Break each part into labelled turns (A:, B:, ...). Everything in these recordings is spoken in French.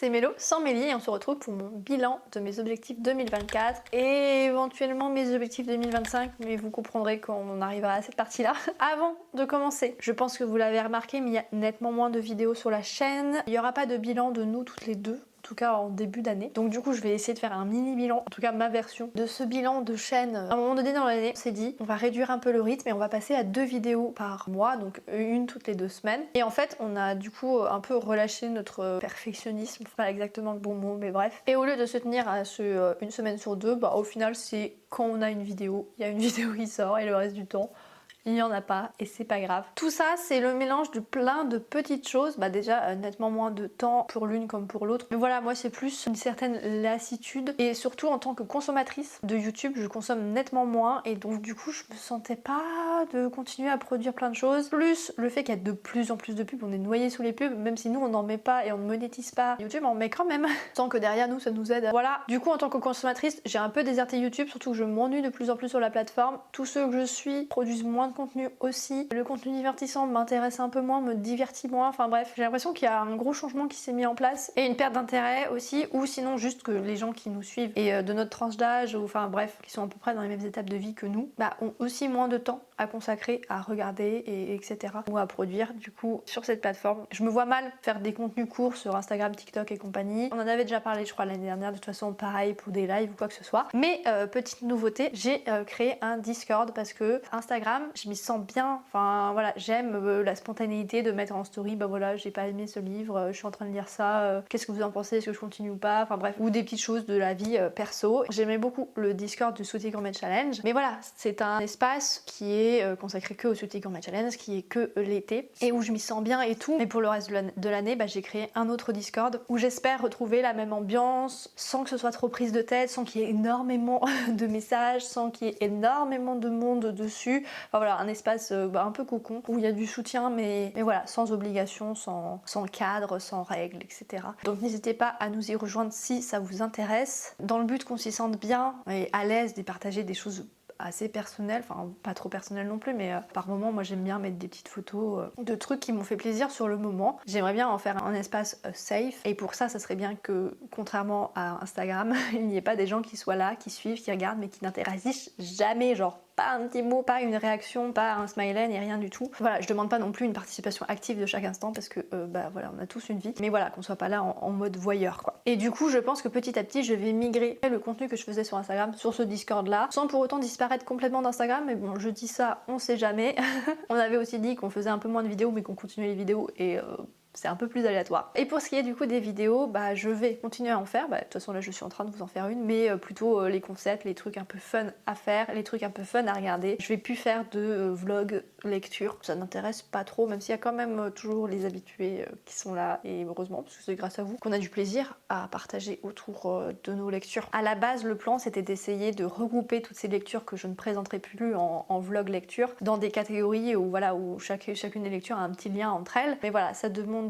A: c'est Mélo sans Mélie et on se retrouve pour mon bilan de mes objectifs 2024 et éventuellement mes objectifs 2025, mais vous comprendrez quand on arrivera à cette partie-là. Avant de commencer, je pense que vous l'avez remarqué, mais il y a nettement moins de vidéos sur la chaîne. Il n'y aura pas de bilan de nous toutes les deux. En tout cas en début d'année. Donc du coup je vais essayer de faire un mini bilan, en tout cas ma version de ce bilan de chaîne. À un moment donné dans l'année, on s'est dit on va réduire un peu le rythme et on va passer à 2 vidéos par mois, donc une toutes les 2 semaines. Et en fait on a du coup un peu relâché notre perfectionnisme, pas exactement le bon mot mais bref. Et au lieu de se tenir à ce une semaine sur 2, bah au final c'est quand on a une vidéo, il y a une vidéo qui sort et le reste du temps il n'y en a pas et c'est pas grave. Tout ça c'est le mélange de plein de petites choses. Bah déjà nettement moins de temps pour l'une comme pour l'autre. Mais voilà, moi c'est plus une certaine lassitude. Et surtout en tant que consommatrice de YouTube, je consomme nettement moins. Et donc du coup je me sentais pas de continuer à produire plein de choses. Plus le fait qu'il y a de plus en plus de pubs, on est noyé sous les pubs. Même si nous on n'en met pas et on ne monétise pas YouTube, on met quand même. Sans que derrière nous ça nous aide. Voilà, du coup en tant que consommatrice, j'ai un peu déserté YouTube. Surtout que je m'ennuie de plus en plus sur la plateforme. Tous ceux que je suis produisent moins de contenu aussi. Le contenu divertissant m'intéresse un peu moins, me divertit moins, enfin bref, j'ai l'impression qu'il y a un gros changement qui s'est mis en place et une perte d'intérêt aussi, ou sinon juste que les gens qui nous suivent et de notre tranche d'âge, ou enfin bref, qui sont à peu près dans les mêmes étapes de vie que nous, bah ont aussi moins de temps à consacrer à regarder et etc. ou à produire du coup sur cette plateforme. Je me vois mal faire des contenus courts sur Instagram, TikTok et compagnie. On en avait déjà parlé je crois l'année dernière, de toute façon pareil pour des lives ou quoi que ce soit. Mais petite nouveauté, j'ai créé un Discord parce que Instagram, je m'y sens bien, enfin voilà, j'aime la spontanéité de mettre en story, bah voilà, j'ai pas aimé ce livre, je suis en train de lire ça, qu'est-ce que vous en pensez, est-ce que je continue ou pas, enfin bref, ou des petites choses de la vie perso. J'aimais beaucoup le Discord du Sweetie Gourmet Challenge, mais voilà, c'est un espace qui est consacré que au Sweetie Gourmet Challenge, qui est que l'été, et où je m'y sens bien et tout, mais pour le reste de l'année, bah, j'ai créé un autre Discord où j'espère retrouver la même ambiance, sans que ce soit trop prise de tête, sans qu'il y ait énormément de messages, sans qu'il y ait énormément de monde dessus, enfin voilà, un espace un peu cocon, où il y a du soutien, mais voilà, sans obligation, sans cadre, sans règles, etc. Donc n'hésitez pas à nous y rejoindre si ça vous intéresse, dans le but qu'on s'y sente bien et à l'aise de partager des choses assez personnelles, enfin pas trop personnelles non plus, mais par moment moi j'aime bien mettre des petites photos de trucs qui m'ont fait plaisir sur le moment. J'aimerais bien en faire un espace safe, et pour ça serait bien que, contrairement à Instagram, il n'y ait pas des gens qui soient là, qui suivent, qui regardent, mais qui n'interagissent jamais, genre pas un petit mot, pas une réaction, pas un smiley, ni rien du tout. Voilà, je demande pas non plus une participation active de chaque instant parce que bah voilà, on a tous une vie, mais voilà, qu'on soit pas là en mode voyeur quoi. Et du coup je pense que petit à petit je vais migrer le contenu que je faisais sur Instagram sur ce Discord là, sans pour autant disparaître complètement d'Instagram, mais bon je dis ça, on sait jamais. On avait aussi dit qu'on faisait un peu moins de vidéos mais qu'on continuait les vidéos et c'est un peu plus aléatoire. Et pour ce qui est du coup des vidéos, bah je vais continuer à en faire, bah de toute façon là je suis en train de vous en faire une, mais plutôt les concepts, les trucs un peu fun à faire, les trucs un peu fun à regarder. Je vais plus faire de vlog lecture, ça n'intéresse pas trop, même s'il y a quand même toujours les habitués qui sont là, et heureusement, parce que c'est grâce à vous qu'on a du plaisir à partager autour de nos lectures. À la base, le plan c'était d'essayer de regrouper toutes ces lectures que je ne présenterai plus en vlog lecture dans des catégories où voilà, où chacune des lectures a un petit lien entre elles, mais voilà, ça demande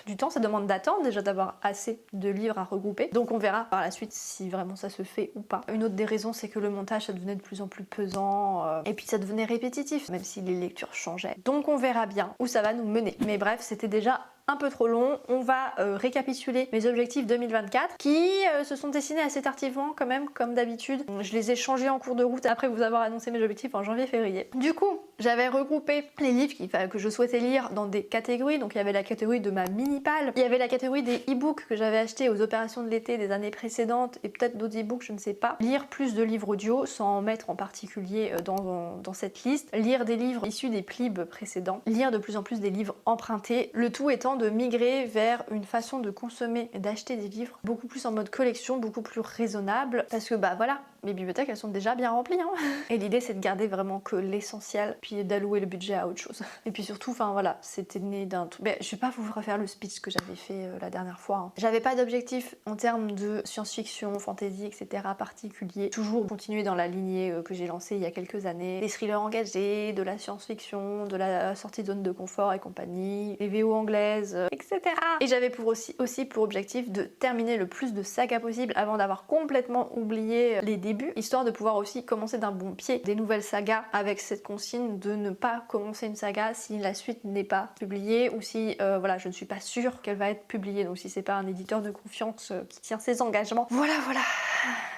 A: du temps, ça demande d'attendre déjà d'avoir assez de livres à regrouper, donc on verra par la suite si vraiment ça se fait ou pas. Une autre des raisons c'est que le montage ça devenait de plus en plus pesant et puis ça devenait répétitif même si les lectures changeaient, donc on verra bien où ça va nous mener. Mais bref, c'était déjà un peu trop long. On va récapituler mes objectifs 2024 qui se sont dessinés assez tardivement quand même, comme d'habitude. Je les ai changés en cours de route après vous avoir annoncé mes objectifs en janvier-février. Du coup, j'avais regroupé les livres que je souhaitais lire dans des catégories. Donc il y avait la catégorie de ma mini-palle, il y avait la catégorie des e-books que j'avais achetés aux opérations de l'été des années précédentes et peut-être d'autres e-books, je ne sais pas. Lire plus de livres audio sans en mettre en particulier dans cette liste. Lire des livres issus des plibs précédents. Lire de plus en plus des livres empruntés. Le tout étant de migrer vers une façon de consommer et d'acheter des livres beaucoup plus en mode collection, beaucoup plus raisonnable, parce que bah voilà, mes bibliothèques elles sont déjà bien remplies hein. Et l'idée c'est de garder vraiment que l'essentiel, puis d'allouer le budget à autre chose. Et puis surtout, enfin voilà, c'était né d'un tout. Mais je vais pas vous refaire le speech que j'avais fait la dernière fois hein. J'avais pas d'objectif en termes de science-fiction, fantasy, etc. particulier. Toujours continuer dans la lignée que j'ai lancée il y a quelques années. Des thrillers engagés, de la science-fiction, de la sortie de zone de confort et compagnie, les VO anglaises, etc. Et j'avais aussi pour objectif de terminer le plus de sagas possible avant d'avoir complètement oublié les début, histoire de pouvoir aussi commencer d'un bon pied des nouvelles sagas avec cette consigne de ne pas commencer une saga si la suite n'est pas publiée ou si voilà, je ne suis pas sûre qu'elle va être publiée, donc si c'est pas un éditeur de confiance qui tient ses engagements. Voilà.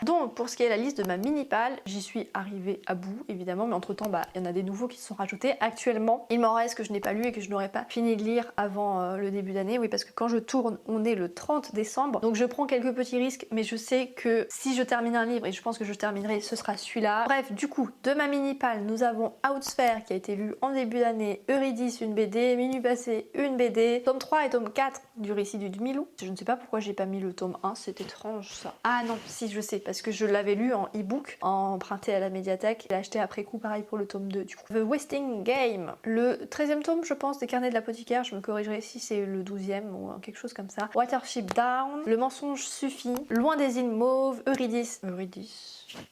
A: Donc pour ce qui est de la liste de ma mini-palle, j'y suis arrivée à bout évidemment, mais entre temps il y en a des nouveaux qui se sont rajoutés. Actuellement, il m'en reste que je n'ai pas lu et que je n'aurais pas fini de lire avant le début d'année, oui, parce que quand je tourne, on est le 30 décembre, donc je prends quelques petits risques, mais je sais que si je termine un livre, et je pense que je terminerai, ce sera celui-là. Bref, du coup, de ma mini-palle, nous avons Outsphere qui a été lu en début d'année, Eurydice une BD, Minuit passé une BD, tome 3 et tome 4 du récit du Demi-Loup. Je ne sais pas pourquoi j'ai pas mis le tome 1, c'est étrange ça. Ah non, si je sais, parce que je l'avais lu en e-book, emprunté à la médiathèque, et acheté après coup, pareil pour le tome 2 du coup. The Wasting Game, le 13e tome je pense des Carnets de l'apothicaire, je me corrigerai si c'est le 12e ou quelque chose comme ça. Watership Down, Le mensonge suffit, Loin des îles mauves, Eurydice.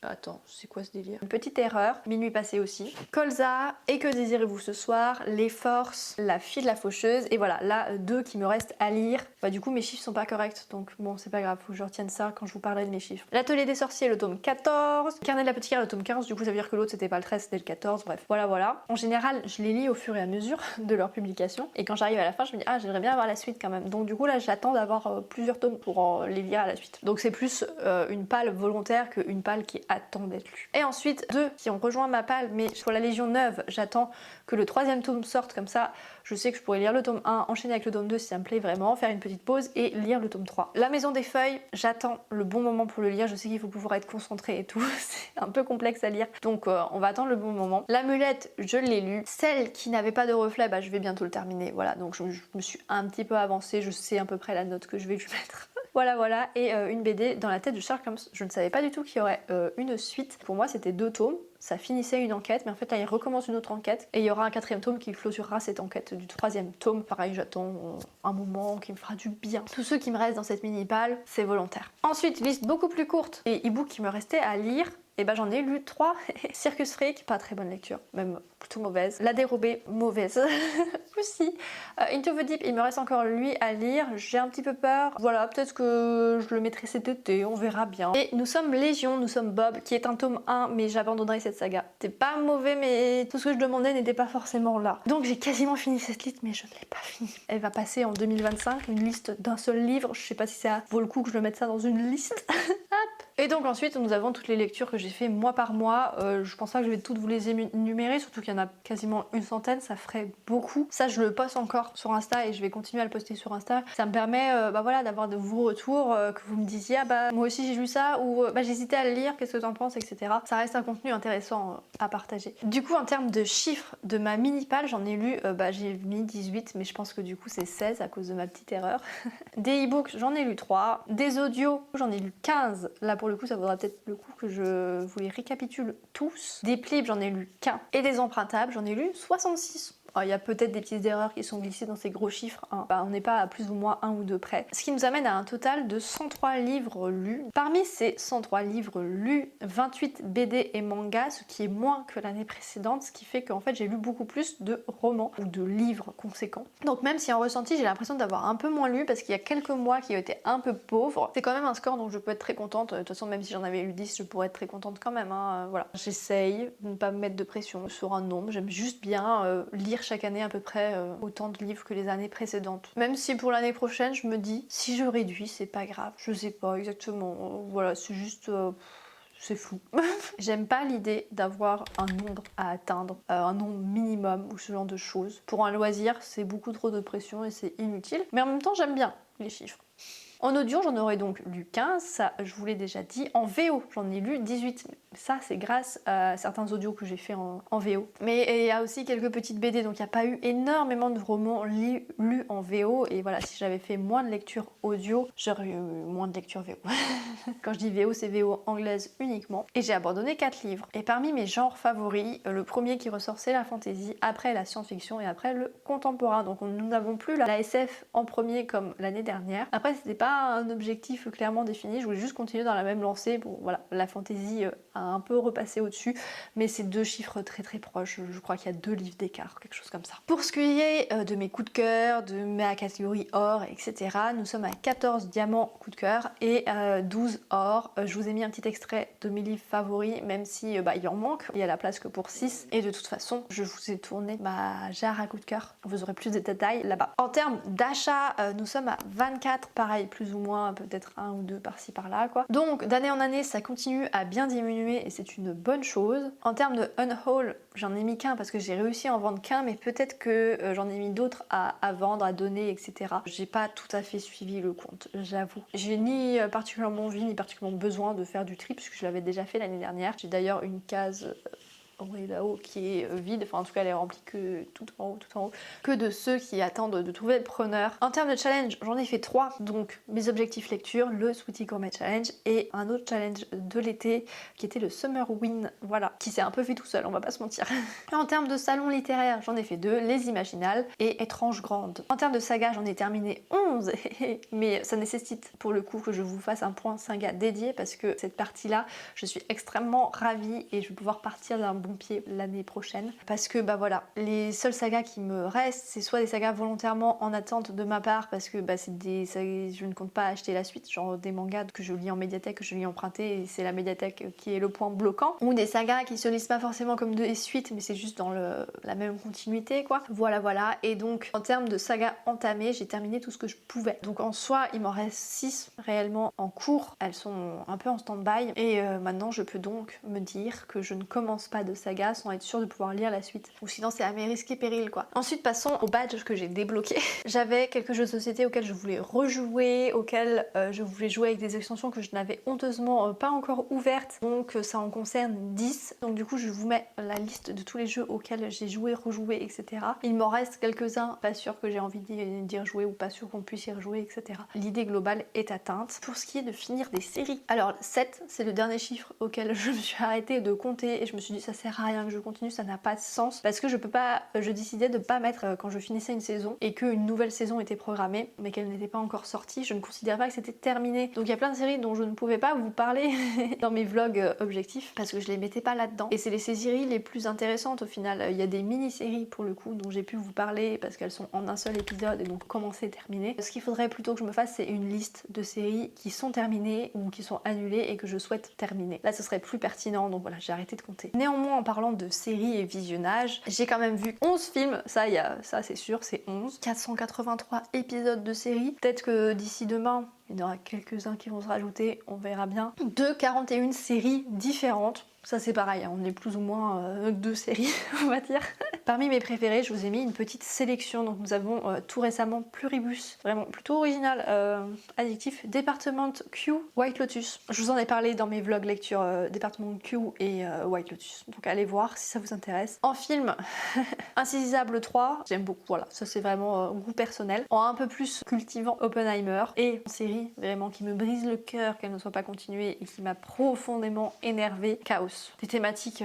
A: Attends, c'est quoi ce délire? Une petite erreur, Minuit passé aussi. Colza, Et que désirez-vous ce soir? Les forces, La fille de la faucheuse. Et voilà, là, 2 qui me restent à lire. Bah du coup, mes chiffres sont pas corrects, donc bon, c'est pas grave, faut que je retienne ça quand je vous parlerai de mes chiffres. L'atelier des sorciers, le tome 14. Carnet de l'apothicaire, le tome 15. Du coup, ça veut dire que l'autre, c'était pas le 13, c'était le 14. Bref, voilà. En général, je les lis au fur et à mesure de leur publication. Et quand j'arrive à la fin, je me dis, ah, j'aimerais bien avoir la suite quand même. Donc du coup, là, j'attends d'avoir plusieurs tomes pour les lire à la suite. Donc c'est plus une palle volontaire qu'une palle qui attend d'être lue. Et ensuite, 2 qui ont rejoint ma palle, mais pour la Légion neuve, j'attends que le 3e tome sorte, comme ça, je sais que je pourrais lire le tome 1, enchaîner avec le tome 2 si ça me plaît vraiment, faire une petite pause et lire le tome 3. La Maison des Feuilles, j'attends le bon moment pour le lire, je sais qu'il faut pouvoir être concentré et tout, c'est un peu complexe à lire, donc on va attendre le bon moment. L'Amulette, je l'ai lu. Celle qui n'avait pas de reflet, bah je vais bientôt le terminer, voilà, donc je me suis un petit peu avancée, je sais à peu près la note que je vais lui mettre. Voilà, et une BD dans la tête de Sherlock Holmes. Je ne savais pas du tout qu'il y aurait une suite. Pour moi, c'était 2 tomes. Ça finissait une enquête, mais en fait là il recommence une autre enquête et il y aura un 4e tome qui clôturera cette enquête du 3e tome. Pareil, j'attends un moment qui me fera du bien. Tous ceux qui me restent dans cette mini-palle, c'est volontaire. Ensuite, liste beaucoup plus courte et e-book qui me restait à lire. Et bah j'en ai lu 3. Circus Freak, pas très bonne lecture, même plutôt mauvaise. La Dérobée, mauvaise aussi. Into the Deep, il me reste encore lui à lire. J'ai un petit peu peur. Voilà, peut-être que je le mettrai cet été, on verra bien. Et Nous sommes Légion, nous sommes Bob, qui est un tome 1, mais j'abandonnerai cette saga. C'était pas mauvais, mais tout ce que je demandais n'était pas forcément là. Donc j'ai quasiment fini cette liste, mais je ne l'ai pas finie. Elle va passer en 2025, une liste d'un seul livre. Je sais pas si ça vaut le coup que je mette ça dans une liste. Hop. Et donc ensuite, nous avons toutes les lectures que j'ai fait mois par mois. Je pense pas que je vais toutes vous les énumérer, surtout qu'il y en a quasiment une centaine, ça ferait beaucoup. Ça, je le poste encore sur Insta et je vais continuer à le poster sur Insta. Ça me permet voilà, d'avoir de vos retours, que vous me disiez ah bah moi aussi j'ai lu ça, ou bah j'hésitais à le lire, qu'est-ce que t'en penses, etc. Ça reste un contenu intéressant à partager. Du coup, en termes de chiffres de ma mini-palle, j'en ai lu, j'ai mis 18, mais je pense que du coup c'est 16 à cause de ma petite erreur. Des e-books, j'en ai lu 3. Des audios, j'en ai lu 15. Là pour le coup, ça vaudra peut-être le coup que je vous les récapitule tous. Des plibles, j'en ai lu qu'un. Et des empruntables, j'en ai lu 66. Il y a peut-être des petites erreurs qui sont glissées dans ces gros chiffres, hein. On n'est pas à plus ou moins 1 ou 2 près. Ce qui nous amène à un total de 103 livres lus. Parmi ces 103 livres lus, 28 BD et mangas, ce qui est moins que l'année précédente, ce qui fait qu'en fait j'ai lu beaucoup plus de romans ou de livres conséquents. Donc même si en ressenti j'ai l'impression d'avoir un peu moins lu parce qu'il y a quelques mois qui ont été un peu pauvres, c'est quand même un score dont je peux être très contente. De toute façon, même si j'en avais lu 10, je pourrais être très contente quand même, hein. Voilà. J'essaye de ne pas me mettre de pression sur un nombre, j'aime juste bien lire chaque année à peu près autant de livres que les années précédentes. Même si pour l'année prochaine, je me dis, si je réduis, c'est pas grave. Je sais pas exactement. Voilà, c'est juste... c'est flou. J'aime pas l'idée d'avoir un nombre à atteindre, un nombre minimum ou ce genre de choses. Pour un loisir, c'est beaucoup trop de pression et c'est inutile. Mais en même temps, j'aime bien les chiffres. En audio, j'en aurais donc lu 15, ça je vous l'ai déjà dit. En VO, j'en ai lu 18. Ça, c'est grâce à certains audios que j'ai fait en VO. Mais il y a aussi quelques petites BD, donc il n'y a pas eu énormément de romans lus en VO. Et voilà, si j'avais fait moins de lecture audio, j'aurais eu moins de lecture VO. Quand je dis VO, c'est VO anglaise uniquement. Et j'ai abandonné 4 livres. Et parmi mes genres favoris, le premier qui ressort, c'est la fantasy, après la science-fiction et après le contemporain. Donc nous n'avons plus la SF en premier comme l'année dernière. Après, c'était pas pas un objectif clairement défini, je voulais juste continuer dans la même lancée. Bon voilà, la fantasy a un peu repassé au-dessus, mais c'est 2 chiffres très très proches, je crois qu'il y a 2 livres d'écart, quelque chose comme ça. Pour ce qui est de mes coups de cœur, de ma catégorie or, etc., nous sommes à 14 diamants coup de cœur et 12 or. Je vous ai mis un petit extrait de mes livres favoris, même si il en manque, il y a la place que pour 6, et de toute façon, je vous ai tourné ma jarre à coup de cœur, vous aurez plus de détails là-bas. En termes d'achat, nous sommes à 24, pareil, plus ou moins, peut-être 1 ou 2 par-ci par-là, quoi. Donc, d'année en année, ça continue à bien diminuer et c'est une bonne chose. En termes de unhaul, j'en ai mis qu'un parce que j'ai réussi à en vendre qu'un, mais peut-être que j'en ai mis d'autres à vendre, à donner, etc. J'ai pas tout à fait suivi le compte, j'avoue. J'ai ni particulièrement envie, ni particulièrement besoin de faire du tri, puisque je l'avais déjà fait l'année dernière. J'ai d'ailleurs une case là-haut qui est vide, enfin en tout cas elle est remplie que tout en haut, que de ceux qui attendent de trouver le preneur. En termes de challenge, j'en ai fait 3, donc mes objectifs lecture, le Sweetie Gourmet Challenge et un autre challenge de l'été qui était le Summer Win, voilà, qui s'est un peu fait tout seul, on va pas se mentir. En termes de salon littéraire, j'en ai fait 2, Les Imaginales et Étrange Grande. En termes de saga, j'en ai terminé 11, mais ça nécessite pour le coup que je vous fasse un point saga dédié parce que cette partie-là, je suis extrêmement ravie et je vais pouvoir partir d'un bon pied l'année prochaine parce que voilà, les seules sagas qui me restent, c'est soit des sagas volontairement en attente de ma part parce que c'est des sagas, je ne compte pas acheter la suite, genre des mangas que je lis en médiathèque, que je lis emprunté et c'est la médiathèque qui est le point bloquant, ou des sagas qui se lisent pas forcément comme des suites mais c'est juste dans la même continuité quoi. Voilà, et donc en termes de sagas entamées, j'ai terminé tout ce que je pouvais. Donc en soi, il m'en reste 6 réellement en cours, elles sont un peu en stand-by et maintenant je peux donc me dire que je ne commence pas de saga sans être sûre de pouvoir lire la suite. Ou sinon c'est à mes risques et périls quoi. Ensuite passons aux badges que j'ai débloqués. J'avais quelques jeux de société auxquels je voulais rejouer, auxquels je voulais jouer avec des extensions que je n'avais honteusement pas encore ouvertes. Donc ça en concerne 10. Donc du coup je vous mets la liste de tous les jeux auxquels j'ai joué, rejoué, etc. Il m'en reste quelques-uns, pas sûr que j'ai envie d'y rejouer ou pas sûr qu'on puisse y rejouer, etc. L'idée globale est atteinte. Pour ce qui est de finir des séries, alors 7 c'est le dernier chiffre auquel je me suis arrêtée de compter et je me suis dit ça sert à rien que je continue, ça n'a pas de sens parce que je décidais de pas mettre quand je finissais une saison et qu'une nouvelle saison était programmée mais qu'elle n'était pas encore sortie, je ne considérais pas que c'était terminé. Donc il y a plein de séries dont je ne pouvais pas vous parler dans mes vlogs objectifs parce que je les mettais pas là-dedans et c'est les séries les plus intéressantes au final. Il y a des mini-séries pour le coup dont j'ai pu vous parler parce qu'elles sont en un seul épisode et donc commencer et terminer. Ce qu'il faudrait plutôt que je me fasse c'est une liste de séries qui sont terminées ou qui sont annulées et que je souhaite terminer. Là ce serait plus pertinent donc voilà, j'ai arrêté de compter. Néanmoins en parlant de séries et visionnage, j'ai quand même vu 11 films, ça c'est sûr, c'est 11. 483 épisodes de série. Peut-être que d'ici demain, il y en aura quelques-uns qui vont se rajouter, on verra bien. De 41 séries différentes. Ça c'est pareil, hein, on est plus ou moins 2 séries, on va dire. Parmi mes préférés, je vous ai mis une petite sélection. Donc nous avons tout récemment Pluribus, vraiment plutôt original, addictif. Département Q, White Lotus. Je vous en ai parlé dans mes vlogs lecture Département Q et White Lotus. Donc allez voir si ça vous intéresse. En film, Insaisissable 3, j'aime beaucoup, voilà, ça c'est vraiment goût personnel. En un peu plus cultivant, Oppenheimer. Et en série, vraiment qui me brise le cœur qu'elle ne soit pas continuée et qui m'a profondément énervée, Chaos. Des thématiques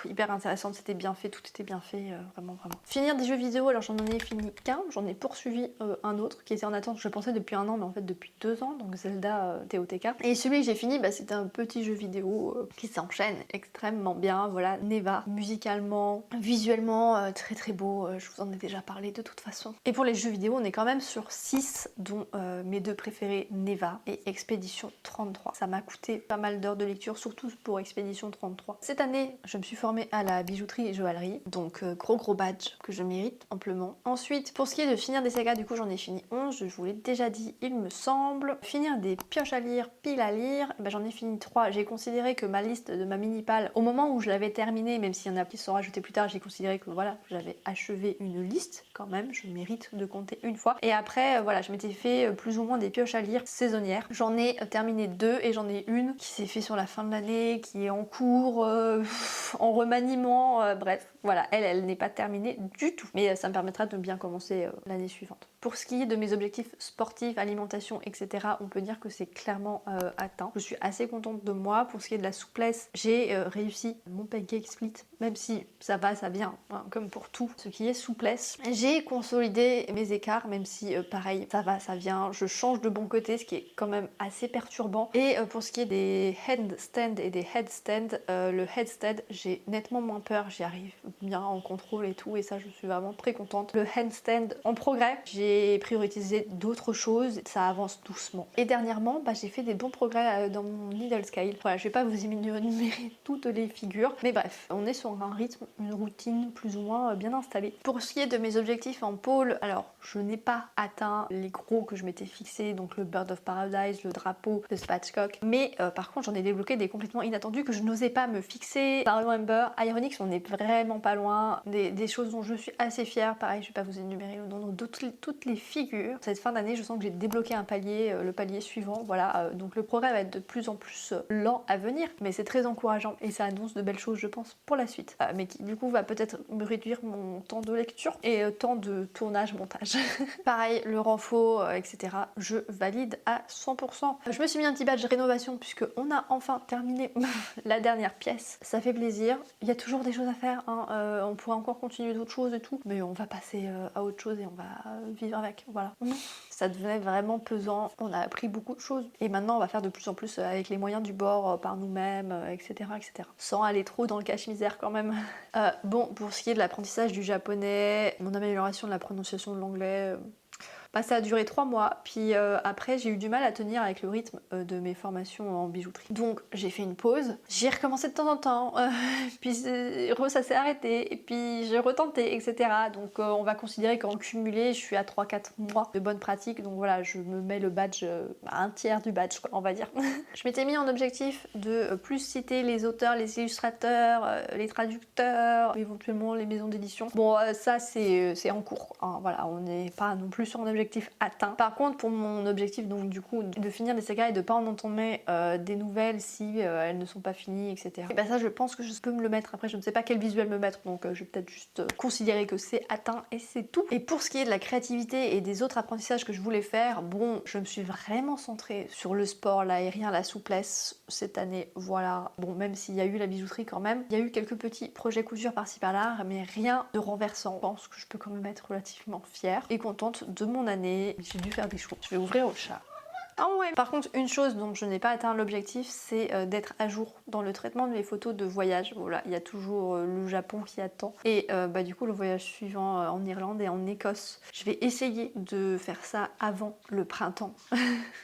A: hyper intéressantes, c'était bien fait, tout était bien fait, vraiment. Finir des jeux vidéo, alors j'en ai fini qu'un, j'en ai poursuivi un autre qui était en attente, je pensais depuis 1 an, mais en fait depuis 2 ans, donc Zelda TOTK. Et celui que j'ai fini, c'était un petit jeu vidéo qui s'enchaîne extrêmement bien, voilà, Neva, musicalement, visuellement, très très beau, je vous en ai déjà parlé de toute façon. Et pour les jeux vidéo, on est quand même sur 6, dont mes 2 préférés, Neva et Expédition 33. Ça m'a coûté pas mal d'heures de lecture, surtout pour Expédition 33. Cette année, je me suis formée à la bijouterie et joaillerie, donc gros badge que je mérite amplement. Ensuite, pour ce qui est de finir des sagas, du coup j'en ai fini 11, je vous l'ai déjà dit, il me semble. Finir des pioches à lire, piles à lire, j'en ai fini 3. J'ai considéré que ma liste de ma mini-pale, au moment où je l'avais terminée, même s'il y en a qui sont rajoutés plus tard, j'ai considéré que voilà, j'avais achevé une liste quand même, je mérite de compter une fois. Et après, voilà, je m'étais fait plus ou moins des pioches à lire saisonnières. J'en ai terminé 2 et j'en ai une qui s'est fait sur la fin de l'année, qui est en cours, en remaniement, bref, voilà, elle n'est pas terminée du tout. Mais ça me permettra de bien commencer l'année suivante. Pour ce qui est de mes objectifs sportifs, alimentation, etc., on peut dire que c'est clairement atteint. Je suis assez contente de moi. Pour ce qui est de la souplesse, j'ai réussi mon pancake split, même si ça va, ça vient, hein, comme pour tout ce qui est souplesse. J'ai consolidé mes écarts, même si pareil, ça va, ça vient. Je change de bon côté côté, ce qui est quand même assez perturbant. Et pour ce qui est des handstands et des headstands, le headstand, j'ai nettement moins peur, j'y arrive bien en contrôle et tout, et ça je suis vraiment très contente. Le handstand en progrès, j'ai prioritisé d'autres choses, ça avance doucement. Et dernièrement, j'ai fait des bons progrès dans mon needle scale. Voilà, je vais pas vous énumérer toutes les figures, mais bref, on est sur un rythme, une routine plus ou moins bien installée. Pour ce qui est de mes objectifs en pôle, alors je n'ai pas atteint les gros que je m'étais fixé, donc le Bird of Paradise, le drapeau, le spatchcock, mais par contre j'en ai débloqué des complètement inattendus que je n'osais pas me fixer. Star Remember, Ironix, on est vraiment pas loin, des choses dont je suis assez fière. Pareil, je vais pas vous énumérer le nom de toutes les figures. Cette fin d'année, je sens que j'ai débloqué un palier, le palier suivant, voilà, donc le progrès va être de plus en plus lent à venir, mais c'est très encourageant et ça annonce de belles choses, je pense, pour la suite, mais qui du coup va peut-être me réduire mon temps de lecture et temps de tournage, montage. Pareil, le renfort, etc. Je valide à 100%. Je me suis mis un petit badge de rénovation puisque on a enfin terminé la dernière pièce. Ça fait plaisir. Il y a toujours des choses à faire, hein. On pourrait encore continuer d'autres choses et tout, mais on va passer à autre chose et on va vivre avec, voilà. Ça devenait vraiment pesant, on a appris beaucoup de choses et maintenant on va faire de plus en plus avec les moyens du bord, par nous-mêmes, etc., etc. Sans aller trop dans le cache-misère quand même. Bon, pour ce qui est de l'apprentissage du japonais, mon amélioration de la prononciation de l'anglais, ça a duré 3 mois, puis après j'ai eu du mal à tenir avec le rythme de mes formations en bijouterie. Donc j'ai fait une pause, j'ai recommencé de temps en temps, puis ça s'est arrêté, et puis j'ai retenté, etc. Donc on va considérer qu'en cumulé, je suis à 3-4 mois de bonne pratique, donc voilà, je me mets le badge, un tiers du badge, quoi, on va dire. Je m'étais mis en objectif de plus citer les auteurs, les illustrateurs, les traducteurs, éventuellement les maisons d'édition. Bon, ça c'est en cours, hein, voilà, on n'est pas non plus sur un objectif atteint. Par contre, pour mon objectif, donc du coup, de finir des sagas et de pas en entamer des nouvelles si elles ne sont pas finies, etc. Et ça, je pense que je peux me le mettre. Après, je ne sais pas quel visuel me mettre, donc je vais peut-être juste considérer que c'est atteint et c'est tout. Et pour ce qui est de la créativité et des autres apprentissages que je voulais faire, bon, je me suis vraiment centrée sur le sport, l'aérien, la souplesse cette année, voilà. Bon, même s'il y a eu la bijouterie quand même, il y a eu quelques petits projets couture par-ci par-là, mais rien de renversant. Je pense que je peux quand même être relativement fière et contente de mon année. J'ai dû faire des choix. Je vais ouvrir au chat. Ah ouais. Par contre, une chose dont je n'ai pas atteint l'objectif, c'est d'être à jour dans le traitement de mes photos de voyage. Voilà, il y a toujours le Japon qui attend. Et du coup, le voyage suivant en Irlande et en Écosse. Je vais essayer de faire ça avant le printemps.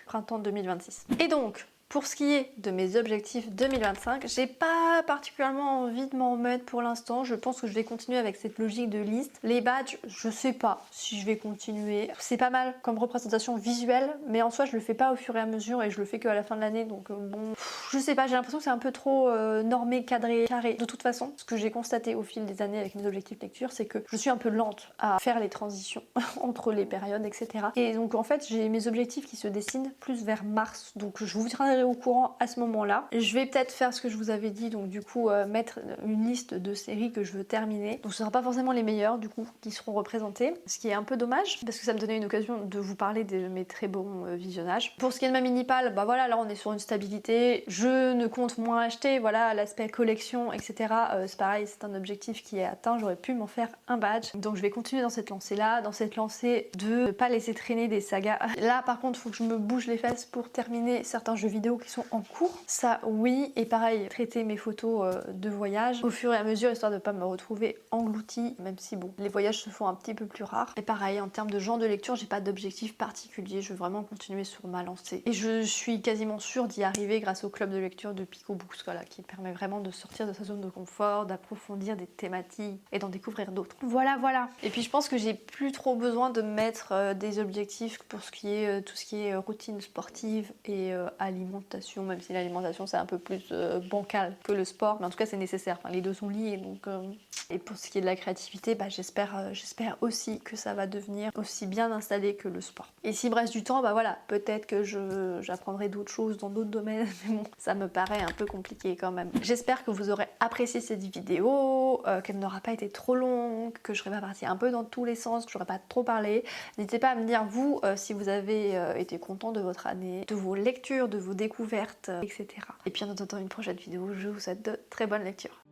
A: Printemps 2026. Et donc, pour ce qui est de mes objectifs 2025, j'ai pas particulièrement envie de m'en mettre pour l'instant. Je pense que je vais continuer avec cette logique de liste. Les badges, je sais pas si je vais continuer. C'est pas mal comme représentation visuelle, mais en soi je le fais pas au fur et à mesure et je le fais qu'à la fin de l'année, donc bon, je sais pas, j'ai l'impression que c'est un peu trop normé, cadré, carré. De toute façon, ce que j'ai constaté au fil des années avec mes objectifs lecture, c'est que je suis un peu lente à faire les transitions entre les périodes, etc. Et donc en fait, j'ai mes objectifs qui se dessinent plus vers mars, donc je vous tiendrai au courant à ce moment-là. Je vais peut-être faire ce que je vous avais dit, donc du coup mettre une liste de séries que je veux terminer. Donc ce sera pas forcément les meilleures du coup qui seront représentées, ce qui est un peu dommage parce que ça me donnait une occasion de vous parler de mes très bons visionnages. Pour ce qui est de ma mini-pal, voilà, là on est sur une stabilité. Je ne compte moins acheter, voilà, l'aspect collection, etc. C'est pareil, c'est un objectif qui est atteint. J'aurais pu m'en faire un badge. Donc je vais continuer dans cette lancée-là, dans cette lancée de ne pas laisser traîner des sagas. Là par contre, il faut que je me bouge les fesses pour terminer certains jeux vidéo qui sont en cours. Ça oui, et pareil, traiter mes photos de voyage au fur et à mesure, histoire de pas me retrouver engloutie, même si bon, les voyages se font un petit peu plus rares. Et pareil, en termes de genre de lecture, j'ai pas d'objectif particulier, je veux vraiment continuer sur ma lancée. Et je suis quasiment sûre d'y arriver grâce au club de lecture de Pico Books, voilà, qui permet vraiment de sortir de sa zone de confort, d'approfondir des thématiques et d'en découvrir d'autres. Voilà, voilà. Et puis je pense que j'ai plus trop besoin de mettre des objectifs pour ce qui est tout ce qui est routine sportive et alimentation, même si l'alimentation c'est un peu plus bancal que le sport, mais en tout cas c'est nécessaire, enfin, les deux sont liés, donc et pour ce qui est de la créativité, j'espère aussi que ça va devenir aussi bien installé que le sport. Et s'il me reste du temps, voilà, peut-être que j'apprendrai d'autres choses dans d'autres domaines, mais bon, ça me paraît un peu compliqué quand même. J'espère que vous aurez apprécié cette vidéo, qu'elle n'aura pas été trop longue, que je serai pas partie un peu dans tous les sens, que j'aurais pas trop parlé. N'hésitez pas à me dire vous si vous avez été content de votre année, de vos lectures, de vos découvertes, etc. Et puis en attendant une prochaine vidéo, je vous souhaite de très bonnes lectures.